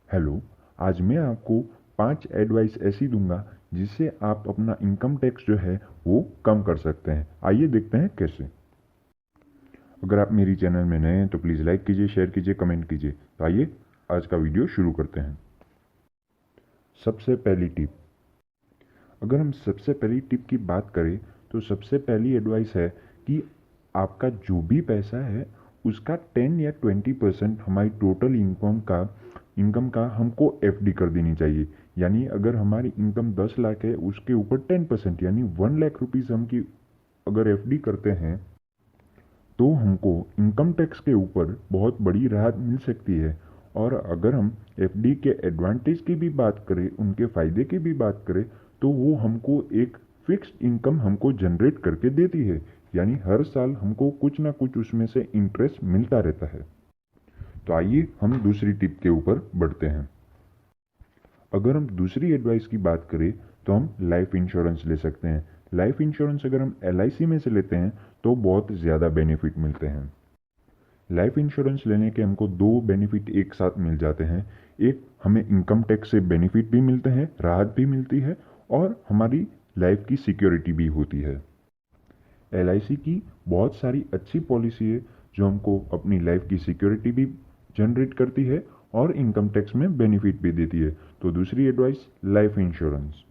Hello. आज मैं आपको 5 एडवाइस ऐसी दूंगा जिससे आप अपना इनकम टैक्स जो है वो कम कर सकते हैं। आइए देखते हैं कैसे। अगर आप मेरी चैनल में नए हैं तो प्लीज़ लाइक कीजिए, शेयर कीजिए, कमेंट कीजिए। तो आइए आज का वीडियो शुरू करते हैं। सबसे पहली टिप, अगर हम सबसे पहली टिप की बात करें तो सबसे पहली एडवाइस है कि आपका जो भी पैसा है उसका 10 या 20% हमारी टोटल इनकम का हमको एफडी कर देनी चाहिए। यानी अगर हमारी इनकम 10 लाख है उसके ऊपर 10% यानी 1 लाख रुपीज़ हम की अगर एफडी करते हैं तो हमको इनकम टैक्स के ऊपर बहुत बड़ी राहत मिल सकती है। और अगर हम एफडी के एडवांटेज की भी बात करें, उनके फ़ायदे की भी बात करें, तो वो हमको एक फिक्स्ड इनकम हमको जनरेट करके देती है। यानी हर साल हमको कुछ ना कुछ उसमें से इंटरेस्ट मिलता रहता है। तो आइए हम दूसरी टिप के ऊपर बढ़ते हैं। अगर हम दूसरी एडवाइस की बात करें तो हम लाइफ इंश्योरेंस ले सकते हैं। लाइफ इंश्योरेंस अगर हम एलआईसी में से लेते हैं तो बहुत ज़्यादा बेनिफिट मिलते हैं। लाइफ इंश्योरेंस लेने के हमको दो बेनिफिट एक साथ मिल जाते हैं। एक, हमें इनकम टैक्स से बेनिफिट भी मिलते हैं, राहत भी मिलती है, और हमारी लाइफ की सिक्योरिटी भी होती है। एलआईसी की बहुत सारी अच्छी पॉलिसी है जो हमको अपनी लाइफ की सिक्योरिटी भी जनरेट करती है और इनकम टैक्स में बेनिफिट भी देती है। तो दूसरी एडवाइस लाइफ इंश्योरेंस।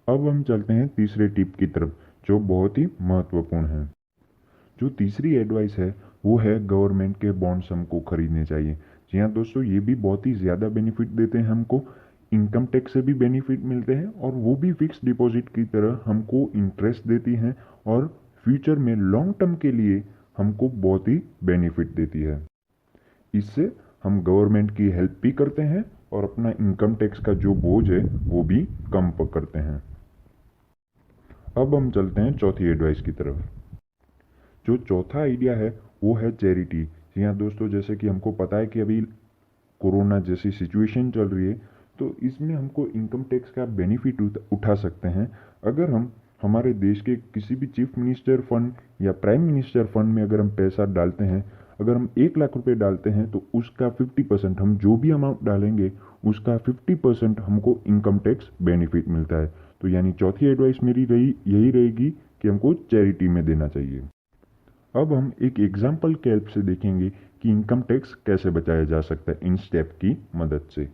अब हम चलते हैं तीसरे टिप की तरफ जो बहुत ही महत्वपूर्ण है। जो तीसरी एडवाइस है वो है गवर्नमेंट के बॉन्ड्स हमको खरीदने चाहिए। जी हाँ दोस्तों, ये भी बहुत ही ज़्यादा बेनिफिट देते हैं हमको। इनकम टैक्स से भी बेनिफिट मिलते हैं और वो भी फिक्स डिपॉजिट की तरह हमको इंटरेस्ट देती हैं और फ्यूचर में लॉन्ग टर्म के लिए हमको बहुत ही बेनिफिट देती है। इससे हम गवर्नमेंट की हेल्प भी करते हैं और अपना इनकम टैक्स का जो बोझ है वो भी कम करते हैं। अब हम चलते हैं चौथी एडवाइस की तरफ। जो चौथा आइडिया है वो है चैरिटी। जी हाँ दोस्तों, जैसे कि हमको पता है कि अभी कोरोना जैसी सिचुएशन चल रही है, तो इसमें हमको इनकम टैक्स का बेनिफिट उठा सकते हैं। अगर हम हमारे देश के किसी भी चीफ मिनिस्टर फंड या प्राइम मिनिस्टर फंड में अगर हम पैसा डालते हैं, अगर हम 1 लाख रुपए डालते हैं तो उसका 50%, हम जो भी अमाउंट डालेंगे उसका 50% हमको इनकम टैक्स बेनिफिट मिलता है। तो यानी चौथी एडवाइस मेरी यही रहेगी कि हमको चैरिटी में देना चाहिए। अब हम एक एग्जाम्पल के हेल्प से देखेंगे कि इनकम टैक्स कैसे बचाया जा सकता है इन स्टेप की मदद से।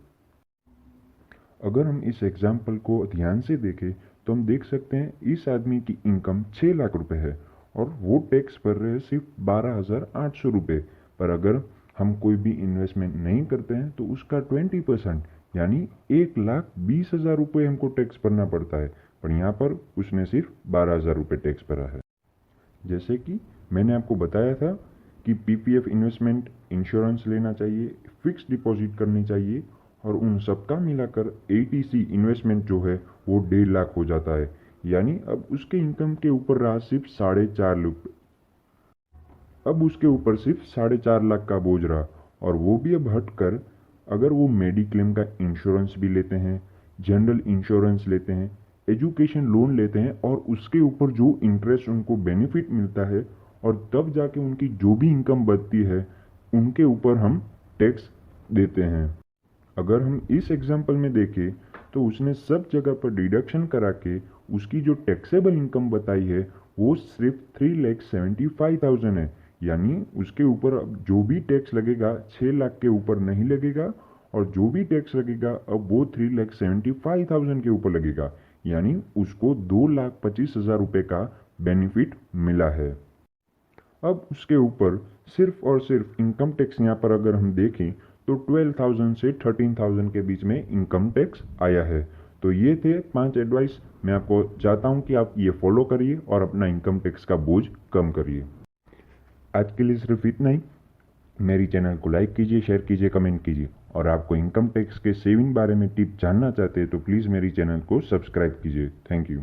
अगर हम इस एग्जाम्पल को ध्यान से देखें तो हम देख सकते हैं इस आदमी की इनकम 6 लाख रुपए है और वो टैक्स भर रहे हैं सिर्फ 12,800 रुपये। पर अगर हम कोई भी इन्वेस्टमेंट नहीं करते हैं तो उसका 20% यानी 1,20,000 रुपये हमको टैक्स भरना पड़ता है। पर यहाँ पर उसने सिर्फ 12,000 रुपये टैक्स भरा है। जैसे कि मैंने आपको बताया था कि पीपीएफ इन्वेस्टमेंट इंश्योरेंस लेना चाहिए, फिक्स डिपॉजिट करनी चाहिए, और उन सबका मिलाकर एटीसी इन्वेस्टमेंट जो है वो 1.5 लाख हो जाता है। यानी अब उसके इनकम के ऊपर रहा सिर्फ 4.5 लाख। अब उसके ऊपर सिर्फ 4.5 लाख का बोझ रहा, और वो भी अब हटकर अगर वो मेडिक्लेम का इंश्योरेंस भी लेते हैं, जनरल इंश्योरेंस लेते हैं, एजुकेशन लोन लेते हैं, और उसके ऊपर जो इंटरेस्ट उनको बेनिफिट मिलता है, और तब जाके उनकी जो भी इनकम बचती है उनके ऊपर हम टैक्स देते हैं। अगर हम इस एग्जाम्पल में देखें तो उसने सब जगह पर डिडक्शन करा के उसकी जो टैक्सेबल इनकम बताई है वो सिर्फ 3,75,000 है। यानी उसके ऊपर अब जो भी टैक्स लगेगा 6 लाख के ऊपर नहीं लगेगा, और जो भी टैक्स लगेगा अब वो 3,75,000 के ऊपर लगेगा। यानी उसको 2,25,000 रुपये का बेनिफिट मिला है। अब उसके ऊपर सिर्फ और सिर्फ इनकम टैक्स यहाँ पर अगर हम देखें तो 12,000 से 13,000 के बीच में इनकम टैक्स आया है। तो ये थे 5 एडवाइस। मैं आपको चाहता हूँ कि आप ये फॉलो करिए और अपना इनकम टैक्स का बोझ कम करिए। आज के लिए सिर्फ इतना ही। मेरी चैनल को लाइक कीजिए, शेयर कीजिए, कमेंट कीजिए, और आपको इनकम टैक्स के सेविंग बारे में टिप जानना चाहते हैं तो प्लीज़ मेरी चैनल को सब्सक्राइब कीजिए। Thank you.